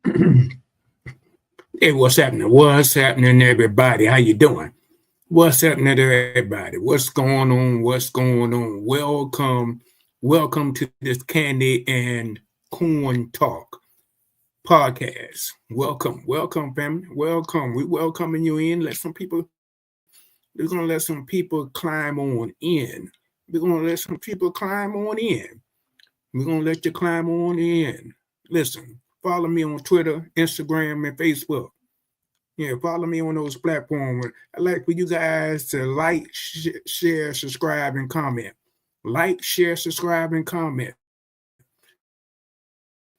Hey, what's happening? What's happening, everybody? How you doing? What's happening to everybody? What's going on? What's going on? Welcome to this Candy and Corn Talk podcast. Welcome, family. Welcome. We welcoming you in. We're gonna let some people climb on in. We're gonna let some people climb on in. We're gonna let you climb on in. Listen, follow me on Twitter, Instagram, and Facebook. Yeah, follow me on those platforms. I'd like for you guys to like, share, subscribe, and comment. Like, share, subscribe, and comment.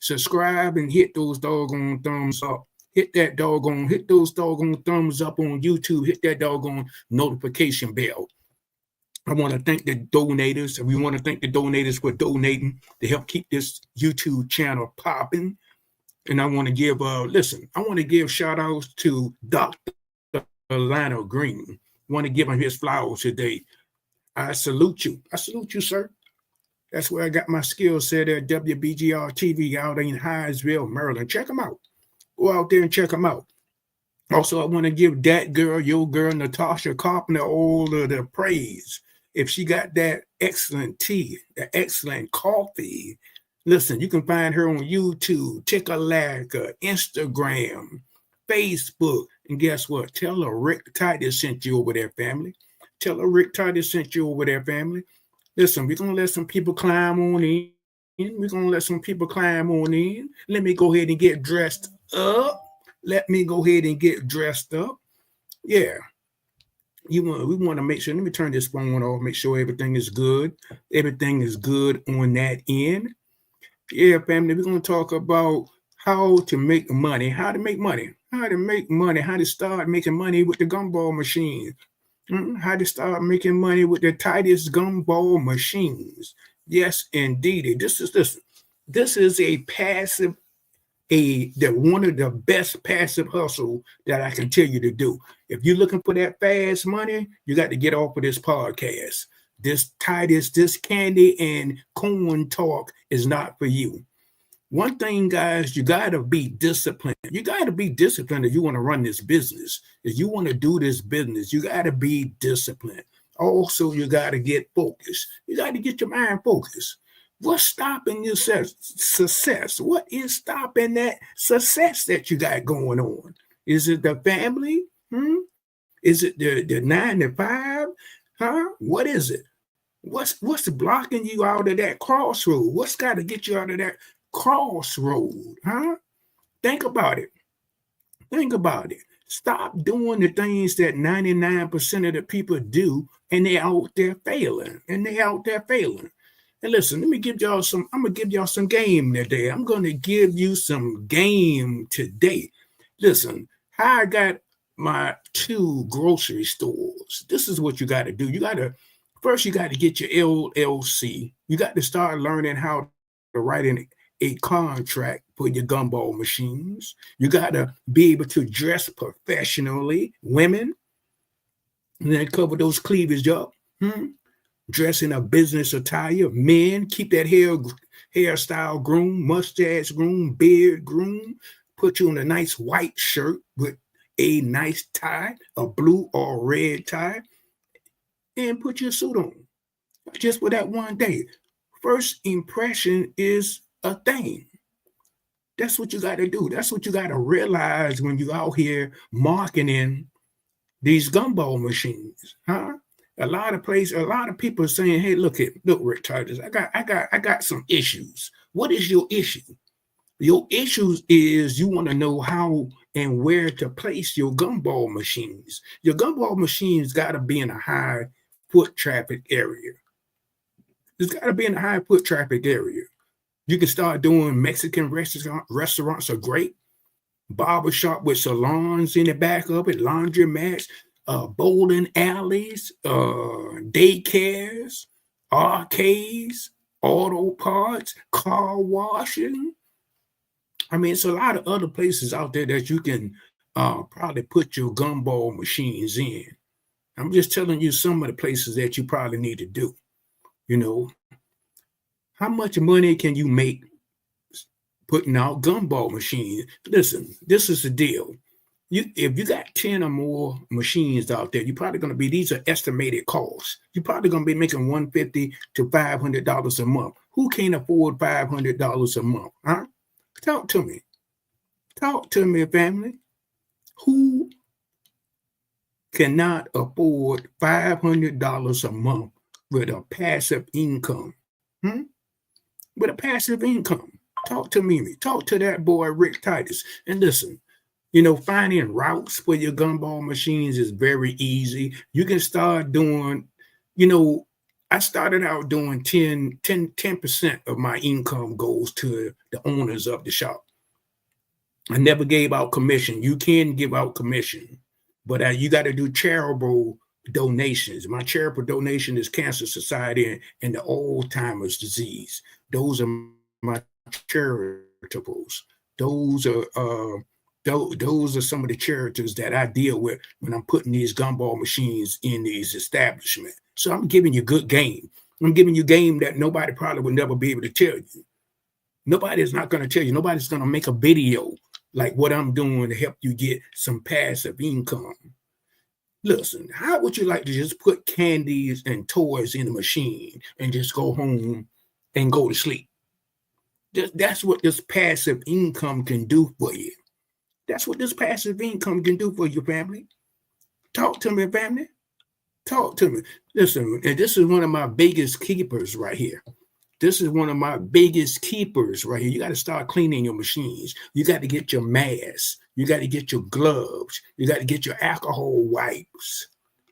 Subscribe and hit those doggone thumbs up. Hit those doggone thumbs up on YouTube. Hit that doggone notification bell. I want to thank the donators, and we want to thank the donators for donating to help keep this YouTube channel popping. And I want to give I want to give shout outs to Dr. Lionel Green. I want to give him his flowers today. I salute you. I salute you, sir. That's where I got my skill set at WBGR TV out in Hinesville, Maryland. Check them out. Go out there and check them out. Also, I want to give that girl, your girl, Natasha Carpenter, all of the praise. If she got that excellent tea, that excellent coffee, listen, you can find her on YouTube, TikTok, Instagram, Facebook. And guess what? Tell her RickTitus sent you over there, family. Tell her RickTitus sent you over there, family. Listen, we're going to let some people climb on in. We're going to let some people climb on in. Let me go ahead and get dressed up. Yeah. We want to make sure. Let me turn this phone off, make sure everything is good. Everything is good on that end. Yeah, family, we're going to talk about how to make money, how to start making money with the gumball machine, how to start making money with the Titus Gumball machines. Yes, indeed. This is a passive, one of the best passive hustle that I can tell you to do. If you're looking for that fast money, you got to get off of this podcast. This Titus, this candy and corn talk is not for you. One thing, guys, you got to be disciplined. You got to be disciplined if you want to run this business. If you want to do this business, you got to be disciplined. Also, you got to get focused. You got to get your mind focused. What's stopping your success? What is stopping that success that you got going on? Is it the family? Is it the 9 to 5? What is it? What's blocking you out of that crossroad? What's got to get you out of that crossroad? Think about it. Stop doing the things that 99% of the people do, and they're out there failing. And listen, I'm gonna give y'all some game today. I'm gonna give you some game today. Listen, I got my 2 grocery stores. This is what you got to do. You got to get your LLC. You got to start learning how to write a contract for your gumball machines. You got to be able to dress professionally, women, and then cover those cleavage up. Dress in a business attire. Men, keep that hairstyle groomed, mustache groomed, beard groomed. Put you in a nice white shirt with a nice tie, a blue or red tie, and put your suit on. Just for that one day. First impression is a thing. That's what you got to do. That's what you got to realize when you're out here marketing these gumball machines. A lot of people are saying, "Hey, look, RickTitus, I got some issues." What is your issue? Your issues is you want to know how and where to place your gumball machines. Your gumball machines got to be in a high foot traffic area. It's got to be in a high foot traffic area. You can start doing Mexican restaurants are great. Barbershop with salons in the back of it, laundromats, bowling alleys, daycares, arcades, auto parts, car washing. I mean, it's a lot of other places out there that you can probably put your gumball machines in. I'm just telling you some of the places that you probably need to do. How much money can you make putting out gumball machines. Listen, this is the deal. If you got 10 or more machines out there, you're probably going to be, these are estimated costs. You're probably going to be making $150 to $500 a month. Who can't afford $500 a month? Huh? Talk to me. Talk to me, family. Who cannot afford $500 a month with a passive income? With a passive income. Talk to me. Talk to that boy, RickTitus. And listen, finding routes for your gumball machines is very easy. You can start doing, I started out doing 10% of my income goes to the owners of the shop. I never gave out commission. You can give out commission, but you got to do charitable donations. My charitable donation is Cancer Society and the Alzheimer's disease. Those are my charitables. Those are some of the charities that I deal with when I'm putting these gumball machines in these establishments. So I'm giving you good game. I'm giving you game that nobody probably would never be able to tell you. Nobody's not going to tell you. Nobody's going to make a video like what I'm doing to help you get some passive income. Listen, how would you like to just put candies and toys in the machine and just go home and go to sleep? That's what this passive income can do for you. That's what this passive income can do for your family. Talk to me, family. Talk to me. Listen, and this is one of my biggest keepers right here. This is one of my biggest keepers right here. You got to start cleaning your machines. You got to get your masks. You got to get your gloves. You got to get your alcohol wipes.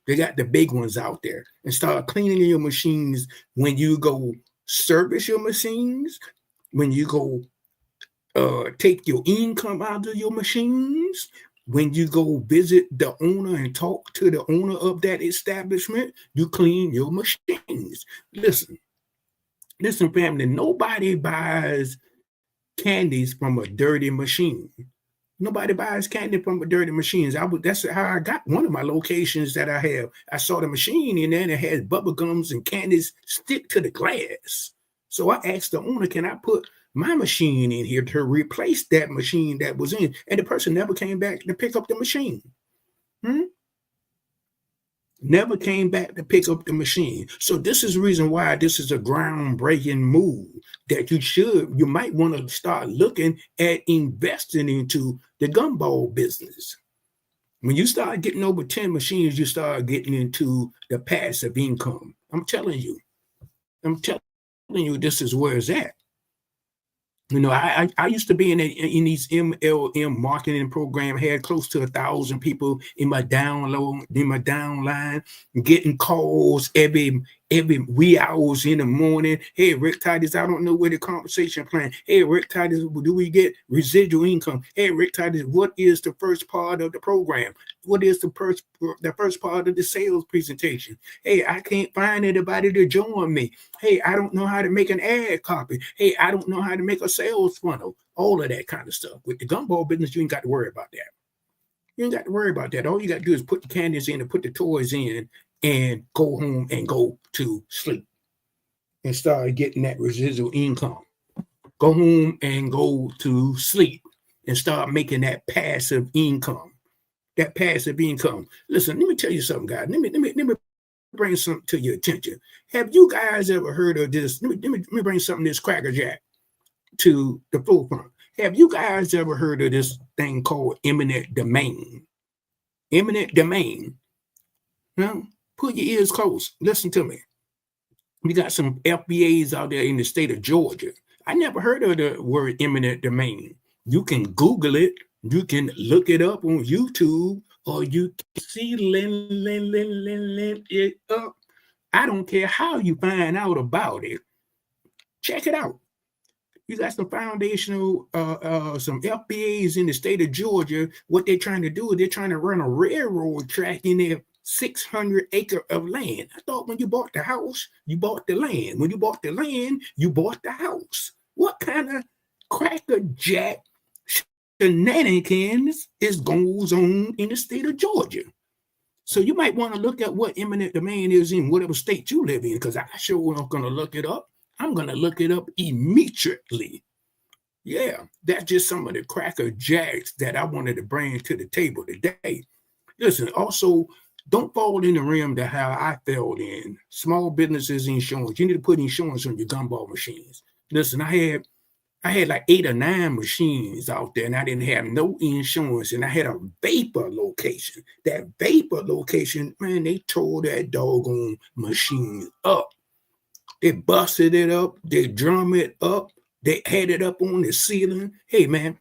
They got the big ones out there. And start cleaning your machines when you go service your machines, when you go take your income out of your machines, when you go visit the owner and talk to the owner of that establishment, you clean your machines. Listen, family, nobody buys candies from a dirty machine. Nobody buys candy from a dirty machine. That's how I got one of my locations that I have. I saw the machine in there and it had bubble gums and candies stick to the glass. So I asked the owner, can I put my machine in here to replace that machine that was in? And the person never came back to pick up the machine. Never came back to pick up the machine. So this is the reason why this is a groundbreaking move that you might want to start looking at investing into the gumball business. When you start getting over 10 machines, you start getting into the passive income. I'm telling you, this is where it's at. I used to be in these MLM marketing program, had close to 1,000 people in my downline, getting calls every wee hours in the morning. Hey, RickTitus, I don't know where the compensation plan. Hey, RickTitus, do we get residual income? Hey, RickTitus, what is the first part of the program? What is the first part of the sales presentation? Hey, I can't find anybody to join me. Hey, I don't know how to make an ad copy. Hey, I don't know how to make a sales funnel. All of that kind of stuff. With the gumball business, you ain't got to worry about that. You ain't got to worry about that. All you got to do is put the candies in and put the toys in and go home and go to sleep and start getting that residual income. Go home and go to sleep and start making that passive income. That passive income. Listen, let me tell you something, guys. Let me bring something to your attention. Have you guys ever heard of this? Let me bring something this Cracker Jack to the forefront. Have you guys ever heard of this thing called eminent domain? Eminent domain. Now, put your ears close. Listen to me. We got some FBAs out there in the state of Georgia. I never heard of the word eminent domain. You can Google it. You can look it up on YouTube, or you can see it up. I don't care how you find out about it. Check it out. You got some foundational, some FBAs in the state of Georgia. What they're trying to do is they're trying to run a railroad track in their 600 acre of land. I thought when you bought the house, you bought the land. When you bought the land, you bought the house. What kind of Cracker Jack shenanigans goes on in the state of Georgia? So you might want to look at what eminent domain is in whatever state you live in, because I sure am going to look it up. I'm going to look it up immediately. Yeah, that's just some of the cracker jacks that I wanted to bring to the table today. Listen, also, don't fall in the rim that how I fell in. Small businesses insurance. You need to put insurance on your gumball machines. Listen, I had like 8 or 9 machines out there, and I didn't have no insurance, and I had a vapor location. That vapor location, man, they tore that doggone machine up. They busted it up, they drum it up, they had it up on the ceiling. Hey, man,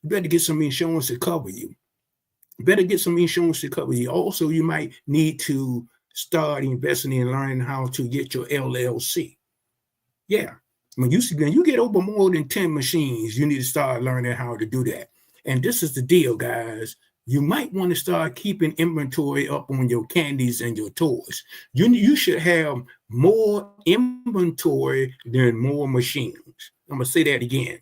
you better get some insurance to cover you. Better get some insurance to cover you. Also, you might need to start investing in learning how to get your LLC. Yeah. When you get over more than 10 machines, you need to start learning how to do that. And this is the deal, guys. You might want to start keeping inventory up on your candies and your toys. You should have more inventory than more machines. I'm going to say that again.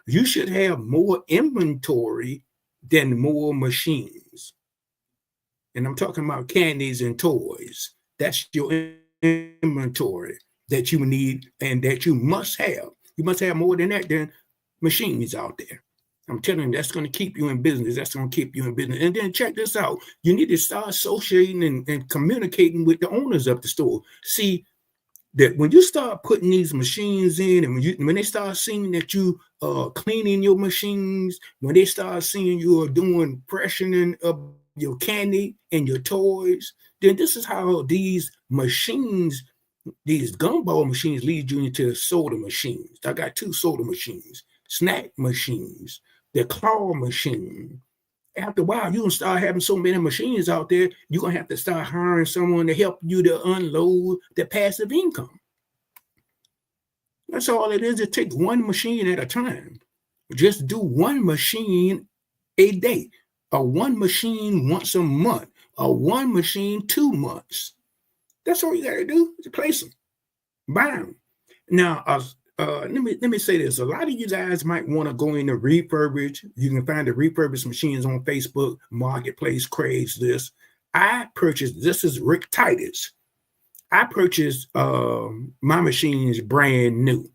You should have more inventory than more machines. And I'm talking about candies and toys. That's your inventory that you need and that you must have. You must have more than that than machines out there. I'm telling you, that's going to keep you in business. That's going to keep you in business. And then check this out. You need to start associating and communicating with the owners of the store. See, that when you start putting these machines in, and when they start seeing that you are cleaning your machines, when they start seeing you are doing freshening of your candy and your toys, then this is how these machines, these gumball machines, lead you into soda machines. I got 2 soda machines, snack machines, the claw machine. After a while, you're going to start having so many machines out there, you're going to have to start hiring someone to help you to unload the passive income. That's all it is. It takes one machine at a time. Just do one machine a day, or one machine once a month, or one machine 2 months. That's all you got to do is place them, buy them. Now, let me say this. A lot of you guys might want to go into refurbish. You can find the refurbished machines on Facebook, Marketplace, Craigslist. This is RickTitus. I purchased my machines brand new.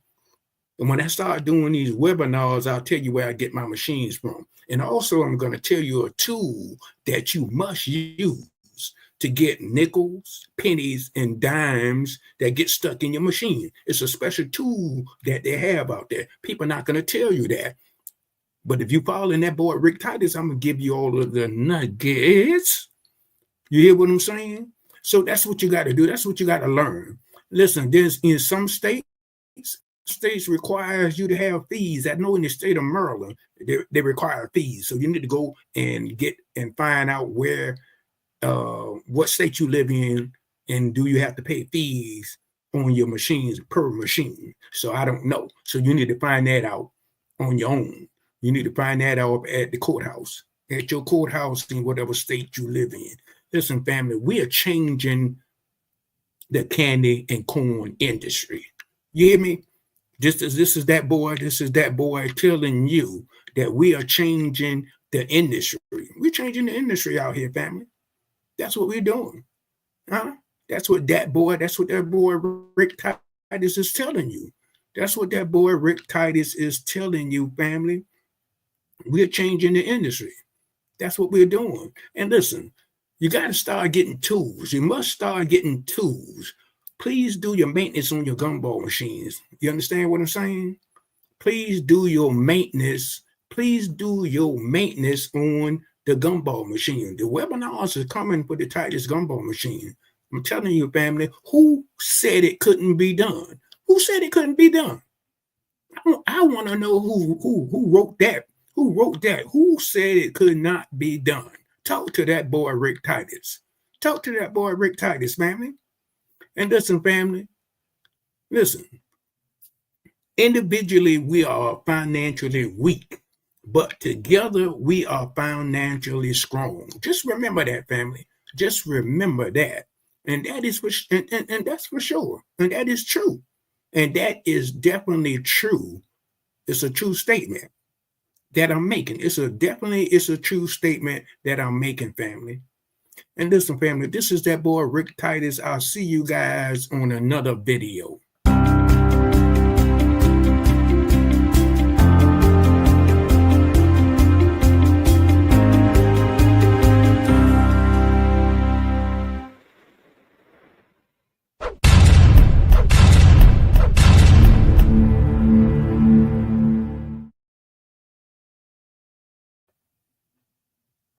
And when I start doing these webinars, I'll tell you where I get my machines from. And also, I'm going to tell you a tool that you must use to get nickels, pennies, and dimes that get stuck in your machine. It's a special tool that they have out there. People are not going to tell you that. But if you follow in that boy RickTitus, I'm going to give you all of the nuggets. You hear what I'm saying? So that's what you got to do. That's what you got to learn. Listen, there's in some states requires you to have fees. I know in the state of Maryland, they require fees. So you need to go and get and find out where what state you live in, and do you have to pay fees on your machines per machine? So I don't know. So you need to find that out on your own. You need to find that out at the courthouse, at your courthouse in whatever state you live in. Listen, family, we are changing the candy and corn industry. You hear me? This is that boy telling you that we are changing the industry. We're changing the industry out here, family. That's what we're doing. Huh? That's what that boy RickTitus is telling you. That's what that boy RickTitus is telling you, family. We're changing the industry. That's what we're doing. And listen, you got to start getting tools. You must start getting tools. Please do your maintenance on your gumball machines. You understand what I'm saying? Please do your maintenance. Please do your maintenance on the gumball machine. The webinars are coming for the Titus Gumball machine. I'm telling you, family, who said it couldn't be done? Who said it couldn't be done? I want to know who wrote that. Who wrote that? Who said it could not be done? Talk to that boy RickTitus. Talk to that boy RickTitus, family. And listen, family, listen. Individually, we are financially weak, but together we are financially strong. Just remember that, family. Just remember that. And that is and that's for sure. And that is true. And that is definitely true. It's a true statement that I'm making. It's a true statement that I'm making, family. And listen, family, this is that boy RickTitus. I'll see you guys on another video.